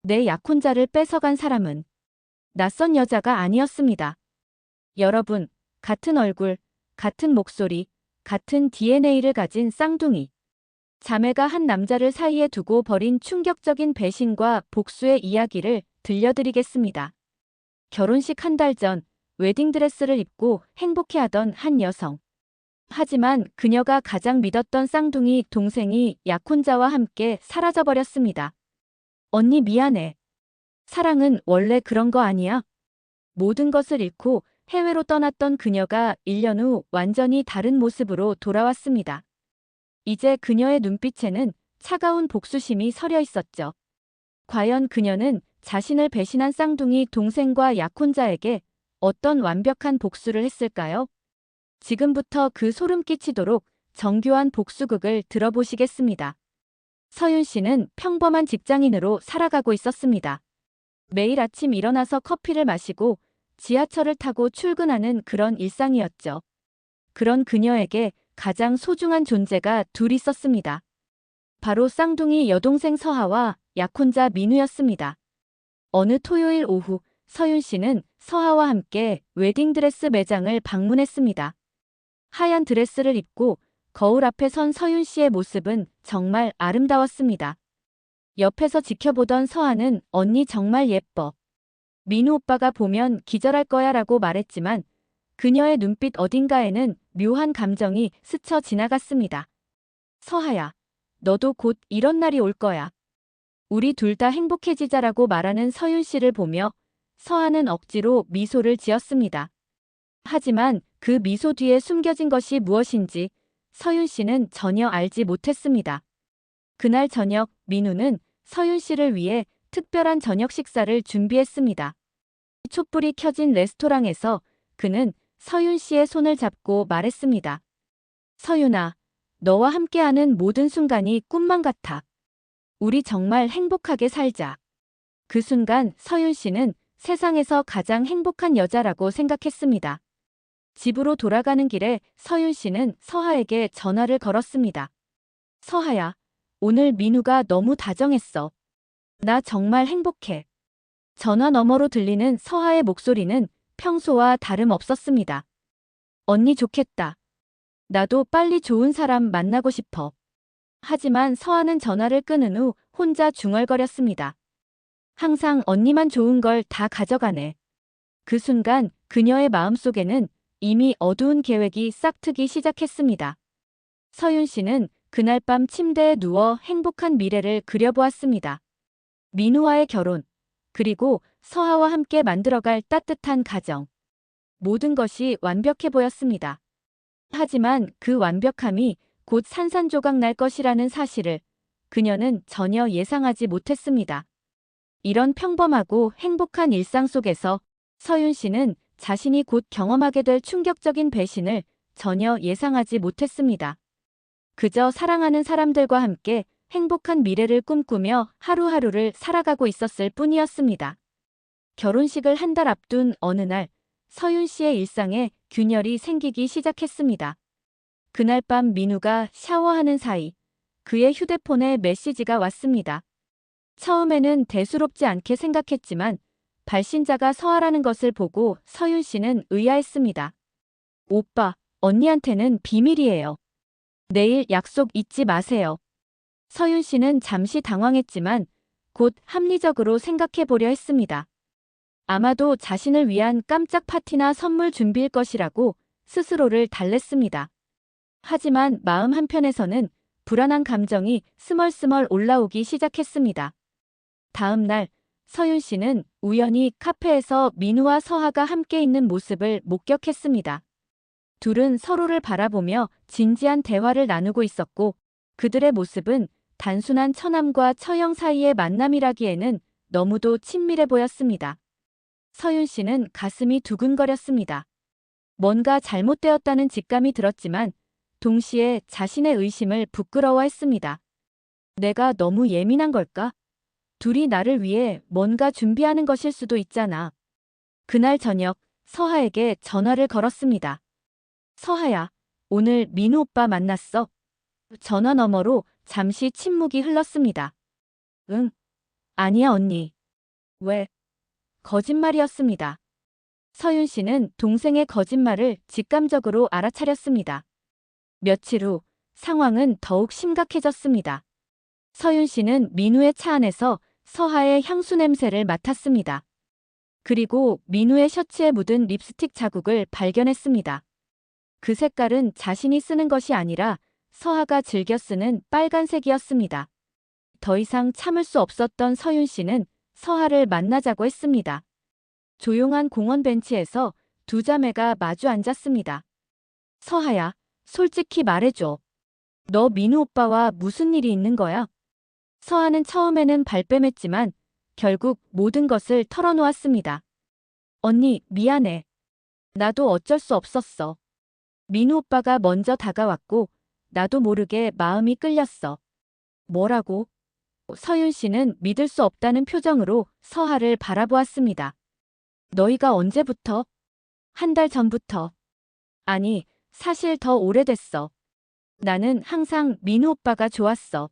내 약혼자를 뺏어간 사람은 낯선 여자가 아니었습니다. 여러분, 같은 얼굴, 같은 목소리, 같은 DNA를 가진 쌍둥이. 자매가 한 남자를 사이에 두고 벌인 충격적인 배신과 복수의 이야기를 들려드리겠습니다. 결혼식 한 달 전 웨딩드레스를 입고 행복해하던 한 여성. 하지만 그녀가 가장 믿었던 쌍둥이 동생이 약혼자와 함께 사라져버렸습니다. 언니 미안해. 사랑은 원래 그런 거 아니야? 모든 것을 잃고 해외로 떠났던 그녀가 1년 후 완전히 다른 모습으로 돌아왔습니다. 이제 그녀의 눈빛에는 차가운 복수심이 서려 있었죠. 과연 그녀는 자신을 배신한 쌍둥이 동생과 약혼자에게 어떤 완벽한 복수를 했을까요? 지금부터 그 소름 끼치도록 정교한 복수극을 들어보시겠습니다. 서윤 씨는 평범한 직장인으로 살아가고 있었습니다. 매일 아침 일어나서 커피를 마시고 지하철을 타고 출근하는 그런 일상이었죠. 그런 그녀에게 가장 소중한 존재가 둘 있었습니다. 바로 쌍둥이 여동생 서하와 약혼자 민우였습니다. 어느 토요일 오후 서윤 씨는 서하와 함께 웨딩드레스 매장을 방문했습니다. 하얀 드레스를 입고 거울 앞에 선 서윤 씨의 모습은 정말 아름다웠습니다. 옆에서 지켜보던 서하는 언니 정말 예뻐. 민우 오빠가 보면 기절할 거야 라고 말했지만 그녀의 눈빛 어딘가에는 묘한 감정이 스쳐 지나갔습니다. 서하야, 너도 곧 이런 날이 올 거야. 우리 둘 다 행복해지자라고 말하는 서윤 씨를 보며 서하는 억지로 미소를 지었습니다. 하지만 그 미소 뒤에 숨겨진 것이 무엇인지 서윤 씨는 전혀 알지 못했습니다. 그날 저녁 민우는 서윤 씨를 위해 특별한 저녁 식사를 준비했습니다. 촛불이 켜진 레스토랑에서 그는 서윤 씨의 손을 잡고 말했습니다. 서윤아, 너와 함께하는 모든 순간이 꿈만 같아. 우리 정말 행복하게 살자. 그 순간 서윤 씨는 세상에서 가장 행복한 여자라고 생각했습니다. 집으로 돌아가는 길에 서윤 씨는 서하에게 전화를 걸었습니다. 서하야, 오늘 민우가 너무 다정했어. 나 정말 행복해. 전화 너머로 들리는 서하의 목소리는 평소와 다름없었습니다. 언니 좋겠다. 나도 빨리 좋은 사람 만나고 싶어. 하지만 서하는 전화를 끊은 후 혼자 중얼거렸습니다. 항상 언니만 좋은 걸 다 가져가네. 그 순간 그녀의 마음속에는 이미 어두운 계획이 싹트기 시작했습니다. 서윤 씨는 그날 밤 침대에 누워 행복한 미래를 그려보았습니다. 민우와의 결혼, 그리고 서하와 함께 만들어갈 따뜻한 가정. 모든 것이 완벽해 보였습니다. 하지만 그 완벽함이 곧 산산조각 날 것이라는 사실을 그녀는 전혀 예상하지 못했습니다. 이런 평범하고 행복한 일상 속에서 서윤 씨는 자신이 곧 경험하게 될 충격적인 배신을 전혀 예상하지 못했습니다. 그저 사랑하는 사람들과 함께 행복한 미래를 꿈꾸며 하루하루를 살아가고 있었을 뿐이었습니다. 결혼식을 한 달 앞둔 어느 날, 서윤 씨의 일상에 균열이 생기기 시작했습니다. 그날 밤 민우가 샤워하는 사이 그의 휴대폰에 메시지가 왔습니다. 처음에는 대수롭지 않게 생각했지만 발신자가 서하라는 것을 보고 서윤 씨는 의아했습니다. 오빠, 언니한테는 비밀이에요. 내일 약속 잊지 마세요. 서윤 씨는 잠시 당황했지만 곧 합리적으로 생각해보려 했습니다. 아마도 자신을 위한 깜짝 파티나 선물 준비일 것이라고 스스로를 달랬습니다. 하지만 마음 한편에서는 불안한 감정이 스멀스멀 올라오기 시작했습니다. 다음 날 서윤 씨는 우연히 카페에서 민우와 서하가 함께 있는 모습을 목격했습니다. 둘은 서로를 바라보며 진지한 대화를 나누고 있었고 그들의 모습은 단순한 처남과 처형 사이의 만남이라기에는 너무도 친밀해 보였습니다. 서윤 씨는 가슴이 두근거렸습니다. 뭔가 잘못되었다는 직감이 들었지만 동시에 자신의 의심을 부끄러워했습니다. 내가 너무 예민한 걸까? 둘이 나를 위해 뭔가 준비하는 것일 수도 있잖아. 그날 저녁 서하에게 전화를 걸었습니다. 서하야, 오늘 민우 오빠 만났어? 전화 너머로 잠시 침묵이 흘렀습니다. 응, 아니야 언니. 왜? 거짓말이었습니다. 서윤 씨는 동생의 거짓말을 직감적으로 알아차렸습니다. 며칠 후 상황은 더욱 심각해졌습니다. 서윤 씨는 민우의 차 안에서 서하의 향수 냄새를 맡았습니다. 그리고 민우의 셔츠에 묻은 립스틱 자국을 발견했습니다. 그 색깔은 자신이 쓰는 것이 아니라 서하가 즐겨 쓰는 빨간색이었습니다. 더 이상 참을 수 없었던 서윤 씨는 서하를 만나자고 했습니다. 조용한 공원 벤치에서 두 자매가 마주 앉았습니다. 서하야, 솔직히 말해줘. 너 민우 오빠와 무슨 일이 있는 거야? 서하는 처음에는 발뺌했지만 결국 모든 것을 털어놓았습니다. 언니, 미안해. 나도 어쩔 수 없었어. 민우 오빠가 먼저 다가왔고 나도 모르게 마음이 끌렸어. 뭐라고? 서윤 씨는 믿을 수 없다는 표정으로 서하를 바라보았습니다. 너희가 언제부터? 한 달 전부터. 아니, 사실 더 오래됐어. 나는 항상 민우 오빠가 좋았어.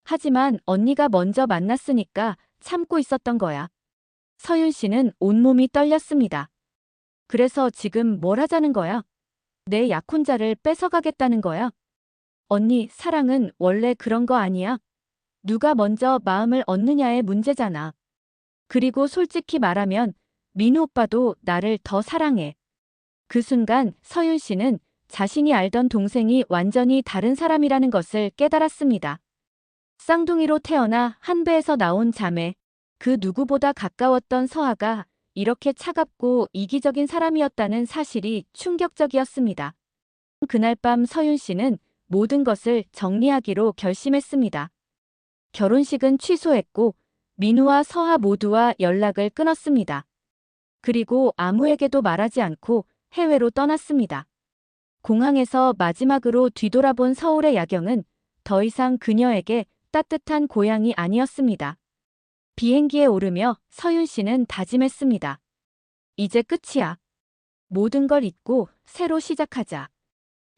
하지만 언니가 먼저 만났으니까 참고 있었던 거야. 서윤 씨는 온몸이 떨렸습니다. 그래서 지금 뭘 하자는 거야? 내 약혼자를 뺏어가겠다는 거야? 언니, 사랑은 원래 그런 거 아니야? 누가 먼저 마음을 얻느냐의 문제잖아. 그리고 솔직히 말하면 민우 오빠도 나를 더 사랑해. 그 순간 서윤 씨는 자신이 알던 동생이 완전히 다른 사람이라는 것을 깨달았습니다. 쌍둥이로 태어나 한 배에서 나온 자매, 그 누구보다 가까웠던 서하가 이렇게 차갑고 이기적인 사람이었다는 사실이 충격적이었습니다. 그날 밤 서윤 씨는 모든 것을 정리하기로 결심했습니다. 결혼식은 취소했고 민우와 서하 모두와 연락을 끊었습니다. 그리고 아무에게도 말하지 않고 해외로 떠났습니다. 공항에서 마지막으로 뒤돌아본 서울의 야경은 더 이상 그녀에게 따뜻한 고향이 아니었습니다. 비행기에 오르며 서윤 씨는 다짐했습니다. 이제 끝이야. 모든 걸 잊고 새로 시작하자.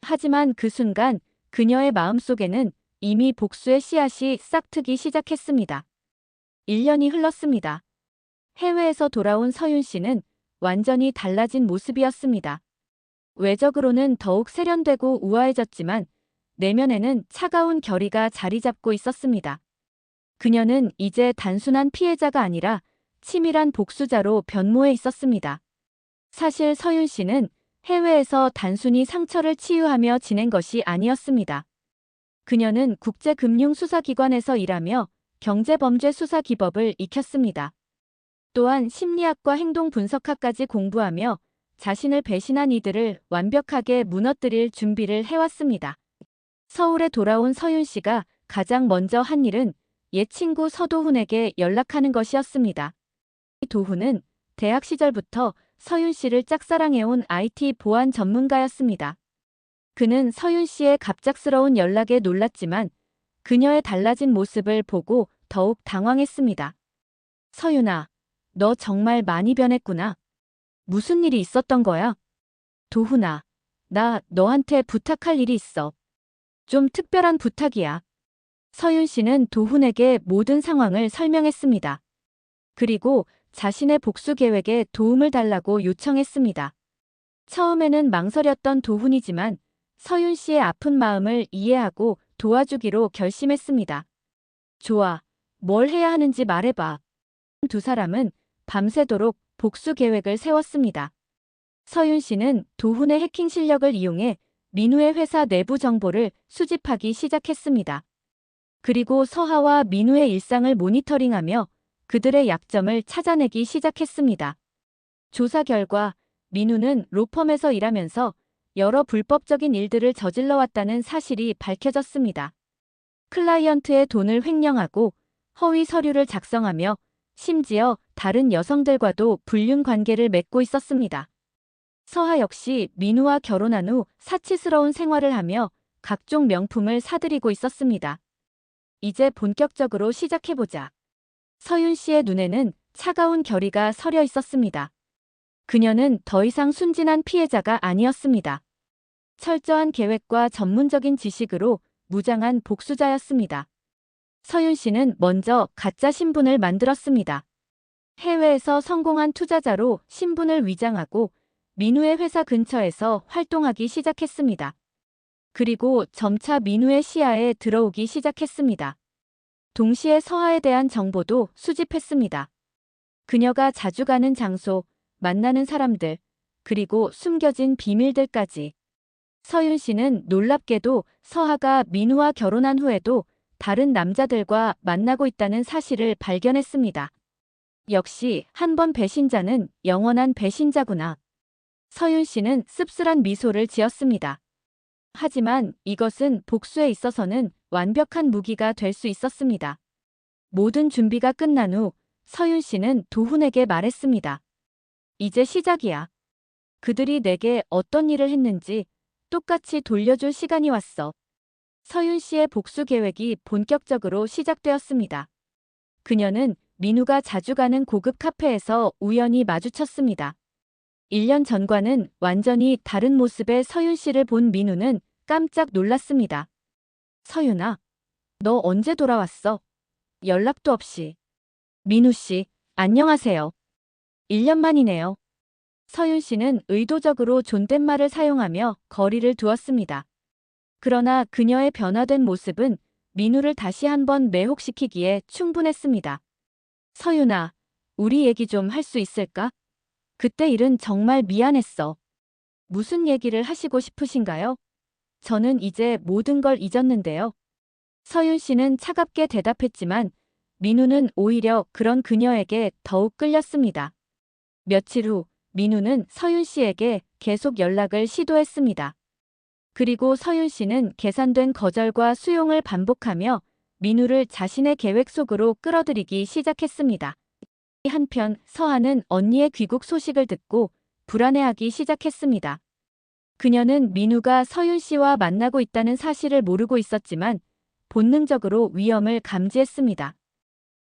하지만 그 순간 그녀의 마음속에는 이미 복수의 씨앗이 싹트기 시작했습니다. 1년이 흘렀습니다. 해외에서 돌아온 서윤 씨는 완전히 달라진 모습이었습니다. 외적으로는 더욱 세련되고 우아해졌지만 내면에는 차가운 결의가 자리 잡고 있었습니다. 그녀는 이제 단순한 피해자가 아니라 치밀한 복수자로 변모해 있었습니다. 사실 서윤 씨는 해외에서 단순히 상처를 치유하며 지낸 것이 아니었습니다. 그녀는 국제금융수사기관에서 일하며 경제범죄수사기법을 익혔습니다. 또한 심리학과 행동분석학까지 공부하며 자신을 배신한 이들을 완벽하게 무너뜨릴 준비를 해왔습니다. 서울에 돌아온 서윤 씨가 가장 먼저 한 일은 옛 친구 서도훈에게 연락하는 것이었습니다. 도훈은 대학 시절부터 서윤 씨를 짝사랑해온 IT 보안 전문가였습니다. 그는 서윤 씨의 갑작스러운 연락에 놀랐지만 그녀의 달라진 모습을 보고 더욱 당황했습니다. 서윤아, 너 정말 많이 변했구나. 무슨 일이 있었던 거야? 도훈아, 나 너한테 부탁할 일이 있어. 좀 특별한 부탁이야. 서윤 씨는 도훈에게 모든 상황을 설명했습니다. 그리고 자신의 복수 계획에 도움을 달라고 요청했습니다. 처음에는 망설였던 도훈이지만 서윤 씨의 아픈 마음을 이해하고 도와주기로 결심했습니다. 좋아, 뭘 해야 하는지 말해봐. 두 사람은 밤새도록 복수 계획을 세웠습니다. 서윤 씨는 도훈의 해킹 실력을 이용해 민우의 회사 내부 정보를 수집하기 시작했습니다. 그리고 서하와 민우의 일상을 모니터링하며 그들의 약점을 찾아내기 시작했습니다. 조사 결과 민우는 로펌에서 일하면서 여러 불법적인 일들을 저질러왔다는 사실이 밝혀졌습니다. 클라이언트의 돈을 횡령하고 허위 서류를 작성하며 심지어 다른 여성들과도 불륜 관계를 맺고 있었습니다. 서하 역시 민우와 결혼한 후 사치스러운 생활을 하며 각종 명품을 사들이고 있었습니다. 이제 본격적으로 시작해보자. 서윤 씨의 눈에는 차가운 결의가 서려 있었습니다. 그녀는 더 이상 순진한 피해자가 아니었습니다. 철저한 계획과 전문적인 지식으로 무장한 복수자였습니다. 서윤 씨는 먼저 가짜 신분을 만들었습니다. 해외에서 성공한 투자자로 신분을 위장하고 민우의 회사 근처에서 활동하기 시작했습니다. 그리고 점차 민우의 시야에 들어오기 시작했습니다. 동시에 서하에 대한 정보도 수집했습니다. 그녀가 자주 가는 장소, 만나는 사람들, 그리고 숨겨진 비밀들까지. 서윤 씨는 놀랍게도 서하가 민우와 결혼한 후에도 다른 남자들과 만나고 있다는 사실을 발견했습니다. 역시 한 번 배신자는 영원한 배신자구나. 서윤 씨는 씁쓸한 미소를 지었습니다. 하지만 이것은 복수에 있어서는 완벽한 무기가 될 수 있었습니다. 모든 준비가 끝난 후 서윤 씨는 도훈에게 말했습니다. 이제 시작이야. 그들이 내게 어떤 일을 했는지 똑같이 돌려줄 시간이 왔어. 서윤 씨의 복수 계획이 본격적으로 시작되었습니다. 그녀는 민우가 자주 가는 고급 카페에서 우연히 마주쳤습니다. 1년 전과는 완전히 다른 모습의 서윤 씨를 본 민우는 깜짝 놀랐습니다. 서윤아, 너 언제 돌아왔어? 연락도 없이. 민우 씨, 안녕하세요. 1년 만이네요. 서윤 씨는 의도적으로 존댓말을 사용하며 거리를 두었습니다. 그러나 그녀의 변화된 모습은 민우를 다시 한번 매혹시키기에 충분했습니다. 서윤아, 우리 얘기 좀 할 수 있을까? 그때 일은 정말 미안했어. 무슨 얘기를 하시고 싶으신가요? 저는 이제 모든 걸 잊었는데요. 서윤 씨는 차갑게 대답했지만 민우는 오히려 그런 그녀에게 더욱 끌렸습니다. 며칠 후 민우는 서윤 씨에게 계속 연락을 시도했습니다. 그리고 서윤 씨는 계산된 거절과 수용을 반복하며 민우를 자신의 계획 속으로 끌어들이기 시작했습니다. 한편 서하는 언니의 귀국 소식을 듣고 불안해하기 시작했습니다. 그녀는 민우가 서윤 씨와 만나고 있다는 사실을 모르고 있었지만 본능적으로 위험을 감지했습니다.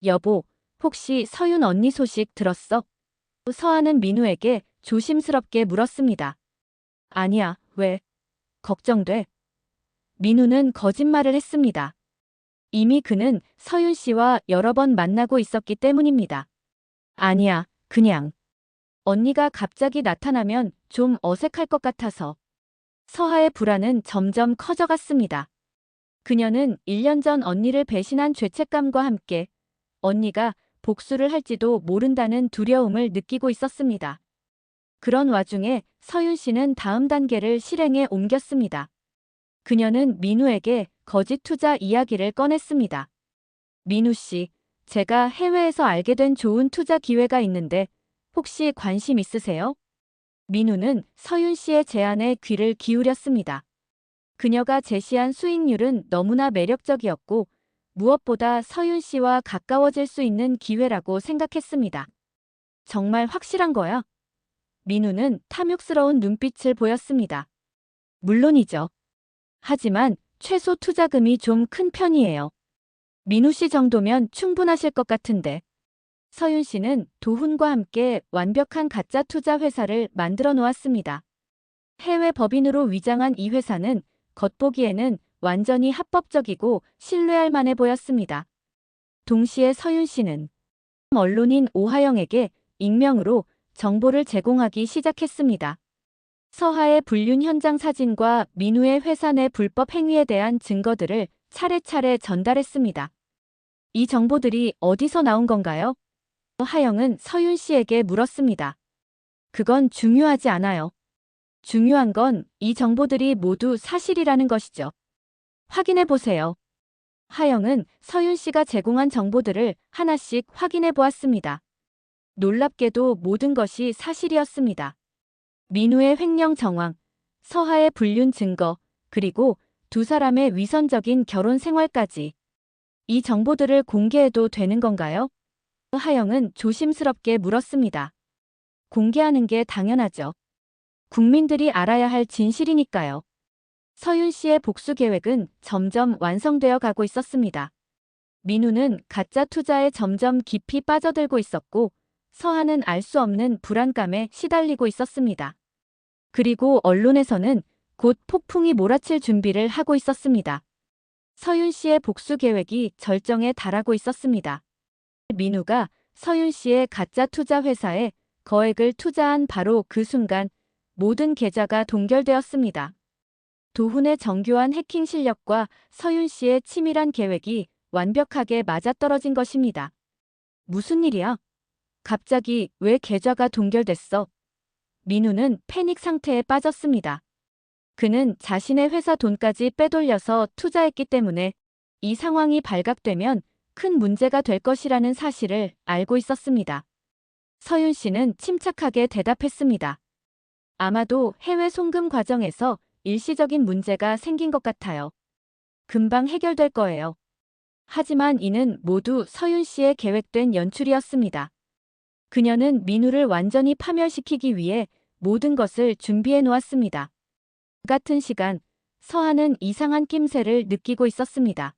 여보, 혹시 서윤 언니 소식 들었어? 서하는 민우에게 조심스럽게 물었습니다. 아니야, 왜? 걱정돼. 민우는 거짓말을 했습니다. 이미 그는 서윤 씨와 여러 번 만나고 있었기 때문입니다. 아니야, 그냥. 언니가 갑자기 나타나면 좀 어색할 것 같아서. 서하의 불안은 점점 커져갔습니다. 그녀는 1년 전 언니를 배신한 죄책감과 함께 언니가 복수를 할지도 모른다는 두려움을 느끼고 있었습니다. 그런 와중에 서윤 씨는 다음 단계를 실행에 옮겼습니다. 그녀는 민우에게 거짓 투자 이야기를 꺼냈습니다. 민우 씨, 제가 해외에서 알게 된 좋은 투자 기회가 있는데 혹시 관심 있으세요? 민우는 서윤 씨의 제안에 귀를 기울였습니다. 그녀가 제시한 수익률은 너무나 매력적이었고 무엇보다 서윤 씨와 가까워질 수 있는 기회라고 생각했습니다. 정말 확실한 거야? 민우는 탐욕스러운 눈빛을 보였습니다. 물론이죠. 하지만 최소 투자금이 좀 큰 편이에요. 민우 씨 정도면 충분하실 것 같은데. 서윤 씨는 도훈과 함께 완벽한 가짜 투자 회사를 만들어 놓았습니다. 해외 법인으로 위장한 이 회사는 겉보기에는 완전히 합법적이고 신뢰할 만해 보였습니다. 동시에 서윤 씨는 언론인 오하영에게 익명으로 정보를 제공하기 시작했습니다. 서하의 불륜 현장 사진과 민우의 회사 내 불법 행위에 대한 증거들을 차례차례 전달했습니다. 이 정보들이 어디서 나온 건가요? 하영은 서윤 씨에게 물었습니다. 그건 중요하지 않아요. 중요한 건 이 정보들이 모두 사실이라는 것이죠. 확인해 보세요. 하영은 서윤 씨가 제공한 정보들을 하나씩 확인해 보았습니다. 놀랍게도 모든 것이 사실이었습니다. 민우의 횡령 정황, 서하의 불륜 증거, 그리고 두 사람의 위선적인 결혼 생활까지. 이 정보들을 공개해도 되는 건가요? 하영은 조심스럽게 물었습니다. 공개하는 게 당연하죠. 국민들이 알아야 할 진실이니까요. 서윤 씨의 복수 계획은 점점 완성되어 가고 있었습니다. 민우는 가짜 투자에 점점 깊이 빠져들고 있었고 서하는 알 수 없는 불안감에 시달리고 있었습니다. 그리고 언론에서는 곧 폭풍이 몰아칠 준비를 하고 있었습니다. 서윤 씨의 복수 계획이 절정에 달하고 있었습니다. 민우가 서윤 씨의 가짜 투자 회사에 거액을 투자한 바로 그 순간 모든 계좌가 동결되었습니다. 도훈의 정교한 해킹 실력과 서윤 씨의 치밀한 계획이 완벽하게 맞아떨어진 것입니다. 무슨 일이야? 갑자기 왜 계좌가 동결됐어? 민우는 패닉 상태에 빠졌습니다. 그는 자신의 회사 돈까지 빼돌려서 투자했기 때문에 이 상황이 발각되면 큰 문제가 될 것이라는 사실을 알고 있었습니다. 서윤 씨는 침착하게 대답했습니다. 아마도 해외 송금 과정에서 일시적인 문제가 생긴 것 같아요. 금방 해결될 거예요. 하지만 이는 모두 서윤 씨의 계획된 연출이었습니다. 그녀는 민우를 완전히 파멸시키기 위해 모든 것을 준비해 놓았습니다. 같은 시간, 서한은 이상한 낌새를 느끼고 있었습니다.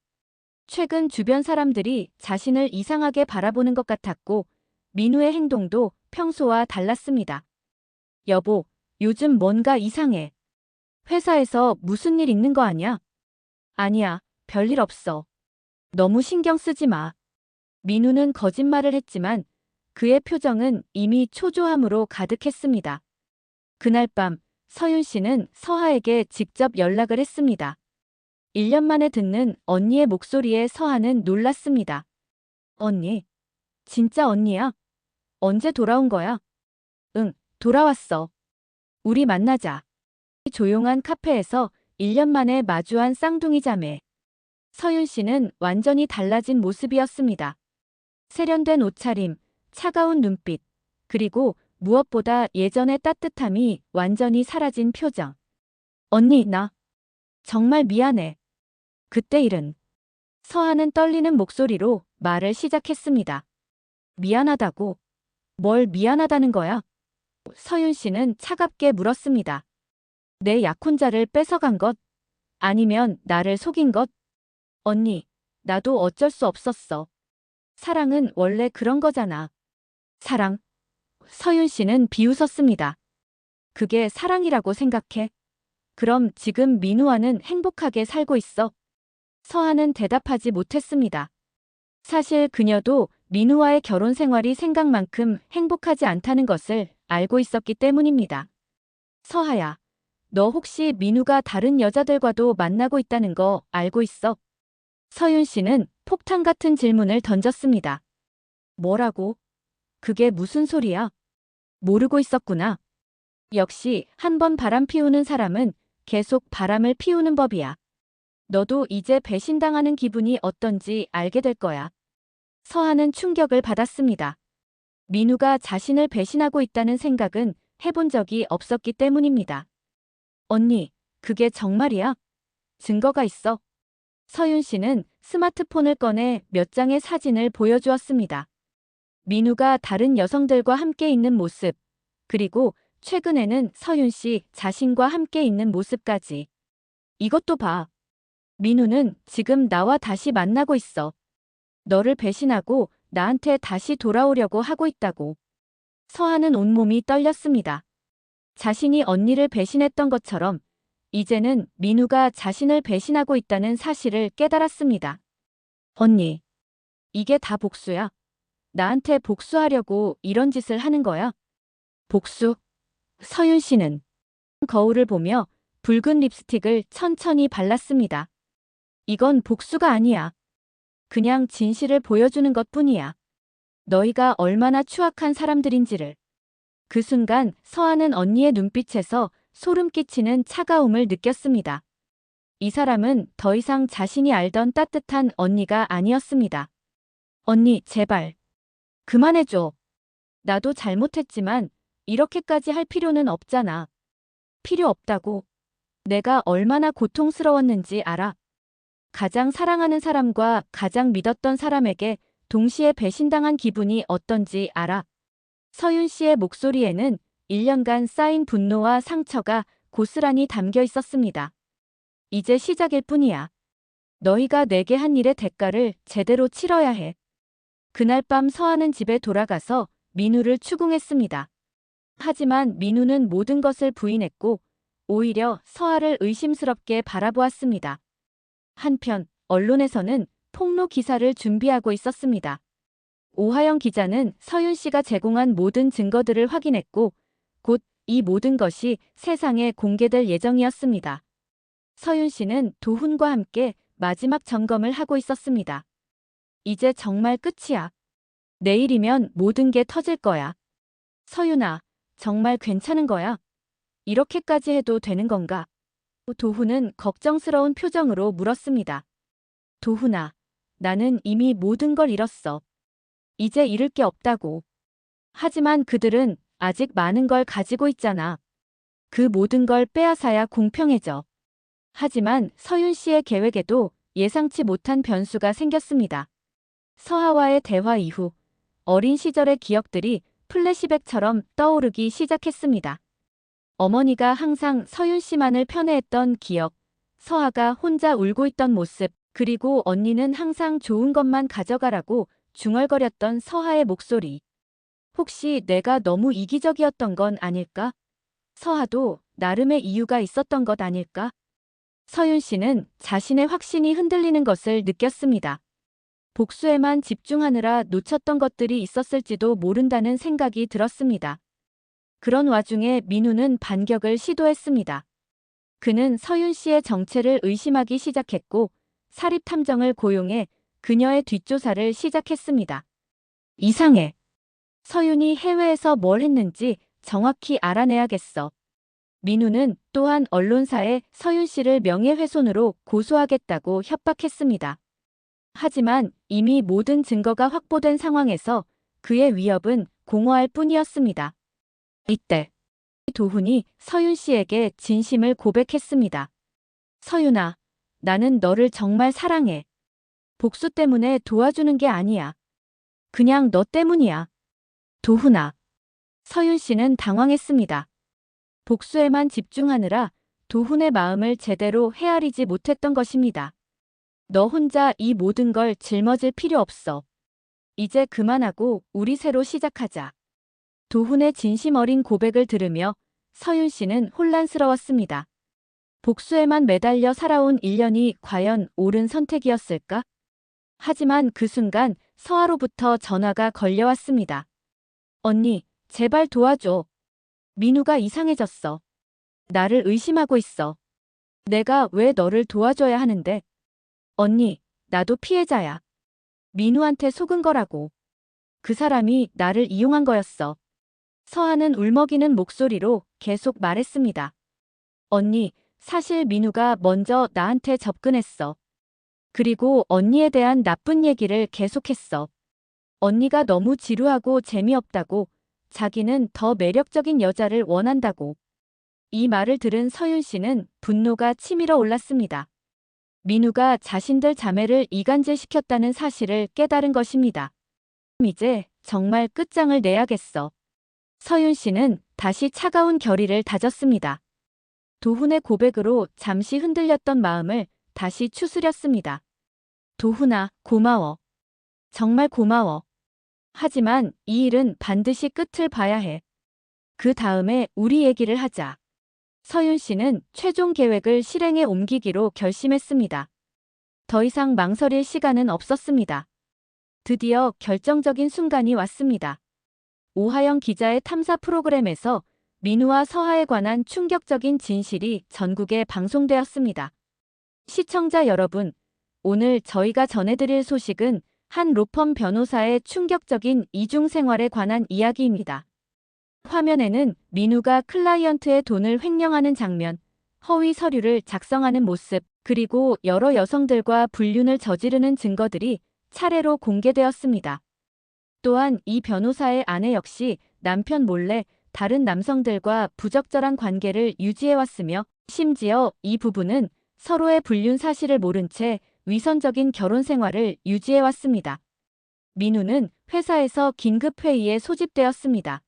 최근 주변 사람들이 자신을 이상하게 바라보는 것 같았고, 민우의 행동도 평소와 달랐습니다. 여보, 요즘 뭔가 이상해. 회사에서 무슨 일 있는 거 아니야? 아니야, 별일 없어. 너무 신경 쓰지 마. 민우는 거짓말을 했지만 그의 표정은 이미 초조함으로 가득했습니다. 그날 밤 서윤 씨는 서하에게 직접 연락을 했습니다. 1년 만에 듣는 언니의 목소리에 서하는 놀랐습니다. 언니, 진짜 언니야? 언제 돌아온 거야? 응, 돌아왔어. 우리 만나자. 조용한 카페에서 1년 만에 마주한 쌍둥이 자매. 서윤 씨는 완전히 달라진 모습이었습니다. 세련된 옷차림, 차가운 눈빛, 그리고 무엇보다 예전의 따뜻함이 완전히 사라진 표정. 언니, 나 정말 미안해. 그때 일은. 서하는 떨리는 목소리로 말을 시작했습니다. 미안하다고? 뭘 미안하다는 거야? 서윤 씨는 차갑게 물었습니다. 내 약혼자를 뺏어간 것? 아니면 나를 속인 것? 언니, 나도 어쩔 수 없었어. 사랑은 원래 그런 거잖아. 사랑. 서윤 씨는 비웃었습니다. 그게 사랑이라고 생각해? 그럼 지금 민우와는 행복하게 살고 있어? 서하는 대답하지 못했습니다. 사실 그녀도 민우와의 결혼 생활이 생각만큼 행복하지 않다는 것을 알고 있었기 때문입니다. 서하야, 너 혹시 민우가 다른 여자들과도 만나고 있다는 거 알고 있어? 서윤 씨는 폭탄 같은 질문을 던졌습니다. 뭐라고? 그게 무슨 소리야? 모르고 있었구나. 역시 한 번 바람 피우는 사람은 계속 바람을 피우는 법이야. 너도 이제 배신당하는 기분이 어떤지 알게 될 거야. 서하는 충격을 받았습니다. 민우가 자신을 배신하고 있다는 생각은 해본 적이 없었기 때문입니다. 언니, 그게 정말이야? 증거가 있어? 서윤 씨는 스마트폰을 꺼내 몇 장의 사진을 보여주었습니다. 민우가 다른 여성들과 함께 있는 모습, 그리고 최근에는 서윤 씨 자신과 함께 있는 모습까지. 이것도 봐. 민우는 지금 나와 다시 만나고 있어. 너를 배신하고 나한테 다시 돌아오려고 하고 있다고. 서하는 온몸이 떨렸습니다. 자신이 언니를 배신했던 것처럼 이제는 민우가 자신을 배신하고 있다는 사실을 깨달았습니다. 언니, 이게 다 복수야? 나한테 복수하려고 이런 짓을 하는 거야? 복수? 서윤 씨는 거울을 보며 붉은 립스틱을 천천히 발랐습니다. 이건 복수가 아니야. 그냥 진실을 보여주는 것뿐이야. 너희가 얼마나 추악한 사람들인지를. 그 순간 서하는 언니의 눈빛에서 소름 끼치는 차가움을 느꼈습니다. 이 사람은 더 이상 자신이 알던 따뜻한 언니가 아니었습니다. 언니, 제발. 그만해줘. 나도 잘못했지만 이렇게까지 할 필요는 없잖아. 필요 없다고. 내가 얼마나 고통스러웠는지 알아. 가장 사랑하는 사람과 가장 믿었던 사람에게 동시에 배신당한 기분이 어떤지 알아. 서윤 씨의 목소리에는 1년간 쌓인 분노와 상처가 고스란히 담겨 있었습니다. 이제 시작일 뿐이야. 너희가 내게 한 일의 대가를 제대로 치러야 해. 그날 밤 서하는 집에 돌아가서 민우를 추궁했습니다. 하지만 민우는 모든 것을 부인했고 오히려 서하를 의심스럽게 바라보았습니다. 한편 언론에서는 폭로 기사를 준비하고 있었습니다. 오하영 기자는 서윤 씨가 제공한 모든 증거들을 확인했고 곧 이 모든 것이 세상에 공개될 예정이었습니다. 서윤 씨는 도훈과 함께 마지막 점검을 하고 있었습니다. 이제 정말 끝이야. 내일이면 모든 게 터질 거야. 서윤아, 정말 괜찮은 거야? 이렇게까지 해도 되는 건가? 도훈은 걱정스러운 표정으로 물었습니다. 도훈아, 나는 이미 모든 걸 잃었어. 이제 잃을 게 없다고. 하지만 그들은 아직 많은 걸 가지고 있잖아. 그 모든 걸 빼앗아야 공평해져. 하지만 서윤 씨의 계획에도 예상치 못한 변수가 생겼습니다. 서하와의 대화 이후 어린 시절의 기억들이 플래시백처럼 떠오르기 시작했습니다. 어머니가 항상 서윤 씨만을 편애했던 기억, 서하가 혼자 울고 있던 모습, 그리고 언니는 항상 좋은 것만 가져가라고 중얼거렸던 서하의 목소리. 혹시 내가 너무 이기적이었던 건 아닐까? 서하도 나름의 이유가 있었던 것 아닐까? 서윤 씨는 자신의 확신이 흔들리는 것을 느꼈습니다. 복수에만 집중하느라 놓쳤던 것들이 있었을지도 모른다는 생각이 들었습니다. 그런 와중에 민우는 반격을 시도했습니다. 그는 서윤 씨의 정체를 의심하기 시작했고 사립탐정을 고용해 그녀의 뒷조사를 시작했습니다. 이상해. 서윤이 해외에서 뭘 했는지 정확히 알아내야겠어. 민우는 또한 언론사에 서윤 씨를 명예훼손으로 고소하겠다고 협박했습니다. 하지만 이미 모든 증거가 확보된 상황에서 그의 위협은 공허할 뿐이었습니다. 이때 도훈이 서윤 씨에게 진심을 고백했습니다. 서윤아, 나는 너를 정말 사랑해. 복수 때문에 도와주는 게 아니야. 그냥 너 때문이야. 도훈아. 서윤 씨는 당황했습니다. 복수에만 집중하느라 도훈의 마음을 제대로 헤아리지 못했던 것입니다. 너 혼자 이 모든 걸 짊어질 필요 없어. 이제 그만하고 우리 새로 시작하자. 도훈의 진심 어린 고백을 들으며 서윤 씨는 혼란스러웠습니다. 복수에만 매달려 살아온 1년이 과연 옳은 선택이었을까? 하지만 그 순간 서아로부터 전화가 걸려왔습니다. 언니, 제발 도와줘. 민우가 이상해졌어. 나를 의심하고 있어. 내가 왜 너를 도와줘야 하는데? 언니, 나도 피해자야. 민우한테 속은 거라고. 그 사람이 나를 이용한 거였어. 서아는 울먹이는 목소리로 계속 말했습니다. 언니, 사실 민우가 먼저 나한테 접근했어. 그리고 언니에 대한 나쁜 얘기를 계속했어. 언니가 너무 지루하고 재미없다고, 자기는 더 매력적인 여자를 원한다고. 이 말을 들은 서윤 씨는 분노가 치밀어 올랐습니다. 민우가 자신들 자매를 이간질시켰다는 사실을 깨달은 것입니다. 이제 정말 끝장을 내야겠어. 서윤 씨는 다시 차가운 결의를 다졌습니다. 도훈의 고백으로 잠시 흔들렸던 마음을 다시 추스렸습니다. 도훈아, 고마워. 정말 고마워. 하지만 이 일은 반드시 끝을 봐야 해. 그 다음에 우리 얘기를 하자. 서윤 씨는 최종 계획을 실행에 옮기기로 결심했습니다. 더 이상 망설일 시간은 없었습니다. 드디어 결정적인 순간이 왔습니다. 오하영 기자의 탐사 프로그램에서 민우와 서하에 관한 충격적인 진실이 전국에 방송되었습니다. 시청자 여러분, 오늘 저희가 전해드릴 소식은 한 로펌 변호사의 충격적인 이중 생활에 관한 이야기입니다. 화면에는 민우가 클라이언트의 돈을 횡령하는 장면, 허위 서류를 작성하는 모습, 그리고 여러 여성들과 불륜을 저지르는 증거들이 차례로 공개되었습니다. 또한 이 변호사의 아내 역시 남편 몰래 다른 남성들과 부적절한 관계를 유지해왔으며 심지어 이 부부는 서로의 불륜 사실을 모른 채 위선적인 결혼 생활을 유지해왔습니다. 민우는 회사에서 긴급회의에 소집되었습니다.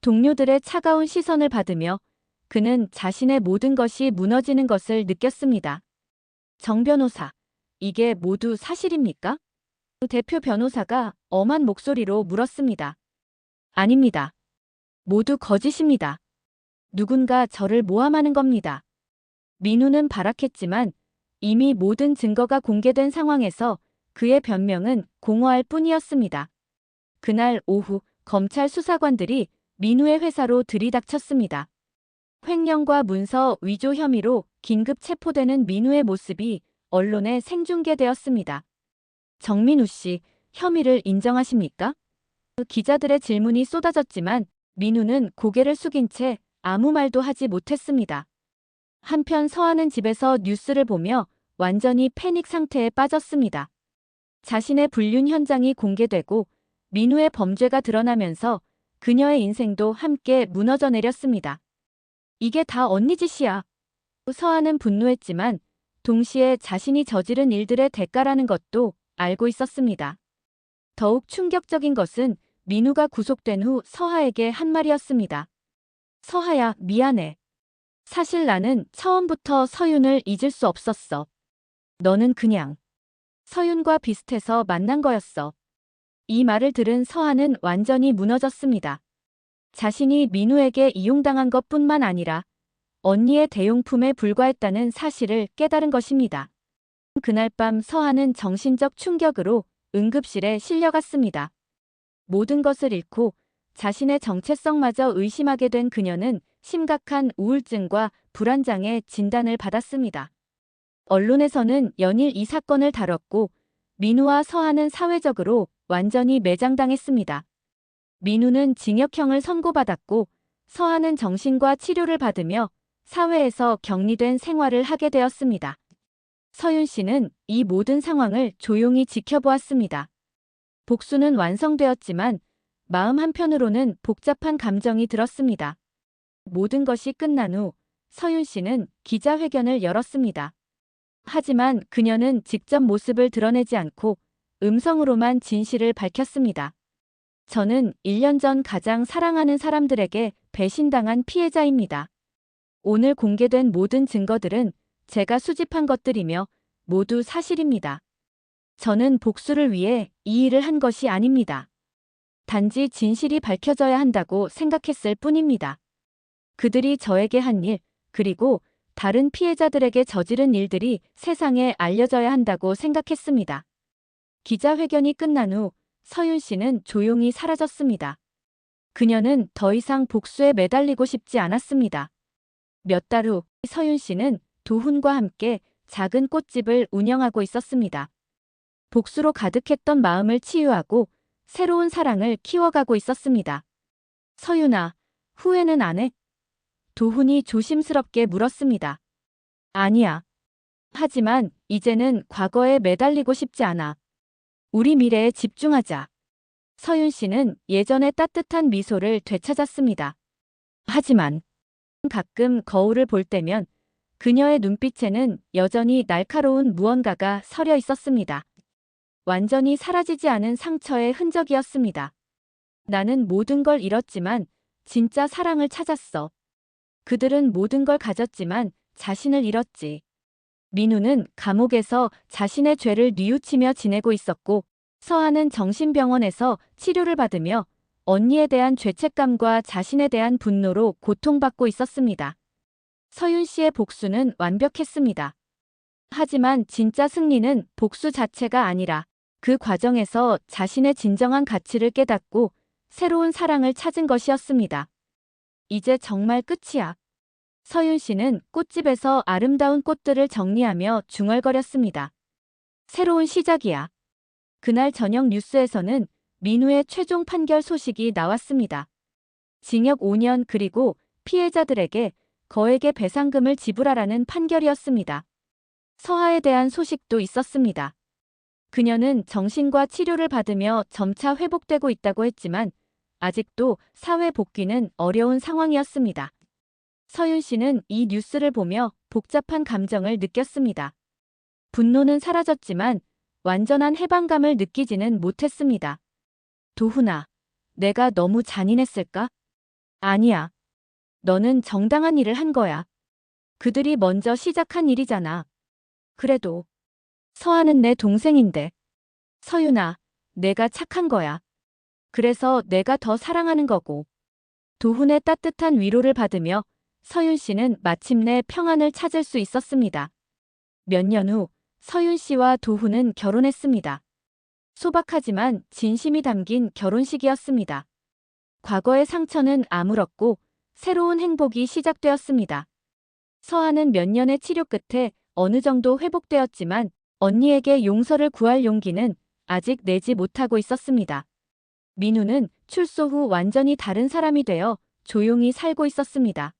동료들의 차가운 시선을 받으며 그는 자신의 모든 것이 무너지는 것을 느꼈습니다. 정 변호사, 이게 모두 사실입니까? 대표 변호사가 엄한 목소리로 물었습니다. 아닙니다. 모두 거짓입니다. 누군가 저를 모함하는 겁니다. 민우는 발악했지만 이미 모든 증거가 공개된 상황에서 그의 변명은 공허할 뿐이었습니다. 그날 오후 검찰 수사관들이 민우의 회사로 들이닥쳤습니다. 횡령과 문서 위조 혐의로 긴급 체포되는 민우의 모습이 언론에 생중계되었습니다. 정민우 씨, 혐의를 인정하십니까? 기자들의 질문이 쏟아졌지만 민우는 고개를 숙인 채 아무 말도 하지 못했습니다. 한편 서한은 집에서 뉴스를 보며 완전히 패닉 상태에 빠졌습니다. 자신의 불륜 현장이 공개되고 민우의 범죄가 드러나면서 그녀의 인생도 함께 무너져 내렸습니다. 이게 다 언니 짓이야. 서한은 분노했지만 동시에 자신이 저지른 일들의 대가라는 것도 알고 있었습니다. 더욱 충격적인 것은 민우가 구속된 후 서하에게 한 말이었습니다. 서하야, 미안해. 사실 나는 처음부터 서윤을 잊을 수 없었어. 너는 그냥 서윤과 비슷해서 만난 거였어. 이 말을 들은 서하는 완전히 무너졌습니다. 자신이 민우에게 이용당한 것뿐만 아니라 언니의 대용품에 불과했다는 사실을 깨달은 것입니다. 그날 밤 서하는 정신적 충격으로 응급실에 실려갔습니다. 모든 것을 잃고 자신의 정체성마저 의심하게 된 그녀는 심각한 우울증과 불안장애 진단을 받았습니다. 언론에서는 연일 이 사건을 다뤘고 민우와 서하는 사회적으로 완전히 매장당했습니다. 민우는 징역형을 선고받았고 서하는 정신과 치료를 받으며 사회에서 격리된 생활을 하게 되었습니다. 서윤 씨는 이 모든 상황을 조용히 지켜보았습니다. 복수는 완성되었지만 마음 한편으로는 복잡한 감정이 들었습니다. 모든 것이 끝난 후 서윤 씨는 기자회견을 열었습니다. 하지만 그녀는 직접 모습을 드러내지 않고 음성으로만 진실을 밝혔습니다. 저는 1년 전 가장 사랑하는 사람들에게 배신당한 피해자입니다. 오늘 공개된 모든 증거들은 제가 수집한 것들이며 모두 사실입니다. 저는 복수를 위해 이 일을 한 것이 아닙니다. 단지 진실이 밝혀져야 한다고 생각했을 뿐입니다. 그들이 저에게 한 일, 그리고 다른 피해자들에게 저지른 일들이 세상에 알려져야 한다고 생각했습니다. 기자회견이 끝난 후 서윤 씨는 조용히 사라졌습니다. 그녀는 더 이상 복수에 매달리고 싶지 않았습니다. 몇 달 후 서윤 씨는 도훈과 함께 작은 꽃집을 운영하고 있었습니다. 복수로 가득했던 마음을 치유하고 새로운 사랑을 키워가고 있었습니다. 서윤아, 후회는 안 해? 도훈이 조심스럽게 물었습니다. 아니야. 하지만 이제는 과거에 매달리고 싶지 않아. 우리 미래에 집중하자. 서윤 씨는 예전의 따뜻한 미소를 되찾았습니다. 하지만 가끔 거울을 볼 때면 그녀의 눈빛에는 여전히 날카로운 무언가가 서려 있었습니다. 완전히 사라지지 않은 상처의 흔적이었습니다. 나는 모든 걸 잃었지만 진짜 사랑을 찾았어. 그들은 모든 걸 가졌지만 자신을 잃었지. 민우는 감옥에서 자신의 죄를 뉘우치며 지내고 있었고 서하는 정신병원에서 치료를 받으며 언니에 대한 죄책감과 자신에 대한 분노로 고통받고 있었습니다. 서윤 씨의 복수는 완벽했습니다. 하지만 진짜 승리는 복수 자체가 아니라 그 과정에서 자신의 진정한 가치를 깨닫고 새로운 사랑을 찾은 것이었습니다. 이제 정말 끝이야. 서윤 씨는 꽃집에서 아름다운 꽃들을 정리하며 중얼거렸습니다. 새로운 시작이야. 그날 저녁 뉴스에서는 민우의 최종 판결 소식이 나왔습니다. 징역 5년 그리고 피해자들에게 거액의 배상금을 지불하라는 판결이었습니다. 서하에 대한 소식도 있었습니다. 그녀는 정신과 치료를 받으며 점차 회복되고 있다고 했지만 아직도 사회 복귀는 어려운 상황이었습니다. 서윤 씨는 이 뉴스를 보며 복잡한 감정을 느꼈습니다. 분노는 사라졌지만 완전한 해방감을 느끼지는 못했습니다. 도훈아, 내가 너무 잔인했을까? 아니야. 너는 정당한 일을 한 거야. 그들이 먼저 시작한 일이잖아. 그래도 서하는 내 동생인데. 서윤아, 내가 착한 거야. 그래서 내가 더 사랑하는 거고. 도훈의 따뜻한 위로를 받으며 서윤 씨는 마침내 평안을 찾을 수 있었습니다. 몇 년 후 서윤 씨와 도훈은 결혼했습니다. 소박하지만 진심이 담긴 결혼식이었습니다. 과거의 상처는 아물었고 새로운 행복이 시작되었습니다. 서아는 몇 년의 치료 끝에 어느 정도 회복되었지만 언니에게 용서를 구할 용기는 아직 내지 못하고 있었습니다. 민우는 출소 후 완전히 다른 사람이 되어 조용히 살고 있었습니다.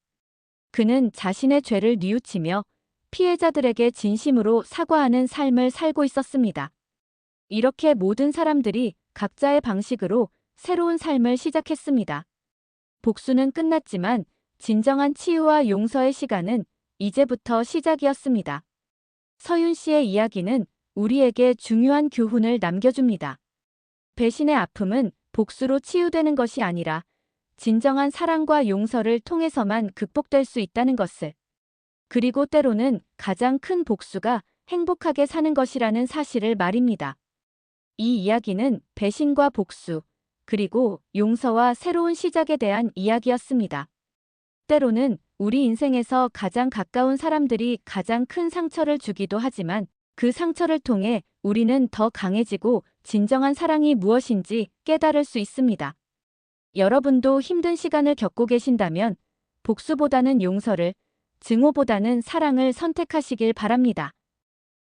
그는 자신의 죄를 뉘우치며 피해자들에게 진심으로 사과하는 삶을 살고 있었습니다. 이렇게 모든 사람들이 각자의 방식으로 새로운 삶을 시작했습니다. 복수는 끝났지만 진정한 치유와 용서의 시간은 이제부터 시작이었습니다. 서윤 씨의 이야기는 우리에게 중요한 교훈을 남겨줍니다. 배신의 아픔은 복수로 치유되는 것이 아니라 진정한 사랑과 용서를 통해서만 극복될 수 있다는 것을. 그리고 때로는 가장 큰 복수가 행복하게 사는 것이라는 사실을 말입니다. 이 이야기는 배신과 복수, 그리고 용서와 새로운 시작에 대한 이야기였습니다. 때로는 우리 인생에서 가장 가까운 사람들이 가장 큰 상처를 주기도 하지만 그 상처를 통해 우리는 더 강해지고 진정한 사랑이 무엇인지 깨달을 수 있습니다. 여러분도 힘든 시간을 겪고 계신다면 복수보다는 용서를, 증오보다는 사랑을 선택하시길 바랍니다.